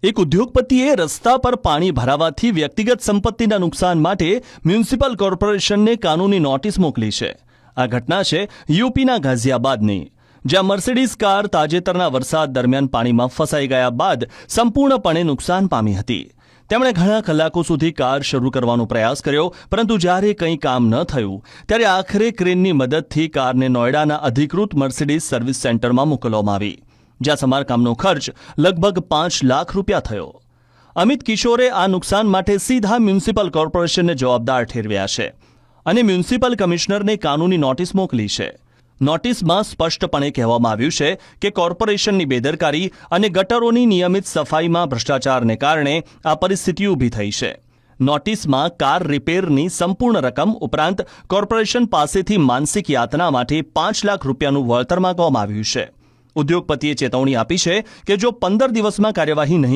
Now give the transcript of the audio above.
એક ઉદ્યોગપતિએ રસ્તા પર પાણી ભરાવાથી વ્યક્તિગત સંપત્તિના નુકસાન માટે મ્યુનિસિપલ કોર્પોરેશનને કાનૂની નોટિસ મોકલી છે। આ ઘટના છે યુપીના ગાઝિયાબાદની, જ્યાં મર્સિડીઝ કાર તાજેતરના વરસાદ દરમિયાન પાણીમાં ફસાઈ ગયા બાદ સંપૂર્ણપણે નુકસાન પામી હતી। તેમણે ઘણા કલાકો સુધી કાર શરૂ કરવાનો પ્રયાસ કર્યો, પરંતુ જ્યારે કંઈ કામ ન થયું ત્યારે આખરે ક્રેનની મદદથી કારને નોઈડાના અધિકૃત મર્સિડીઝ સર્વિસ સેન્ટરમાં મોકલવામાં આવી, જ્યાં સમારકામનો ખર્ચ લગભગ 5 લાખ રૂપિયા થયો। અમિત કિશોરે આ નુકસાન માટે સીધા મ્યુનિસિપલ કોર્પોરેશનને જવાબદાર ઠેરવ્યા છે અને મ્યુનિસિપલ કમિશનરને કાનૂની નોટિસ મોકલી છે। નોટિસમાં સ્પષ્ટપણે કહેવામાં આવ્યું છે કે કોર્પોરેશનની બેદરકારી અને ગટરોની નિયમિત સફાઈમાં ભ્રષ્ટાચારને કારણે આ પરિસ્થિતિ ઊભી થઈ છે। નોટિસમાં કાર રિપેરની સંપૂર્ણ રકમ ઉપરાંત કોર્પોરેશન પાસેથી માનસિક યાતના માટે 5 લાખ રૂપિયાનું વળતર માંગવામાં આવ્યું છે। ઉદ્યોગપતિએ ચેતવણી આપી છે કે જો 15 દિવસમાં કાર્યવાહી નહીં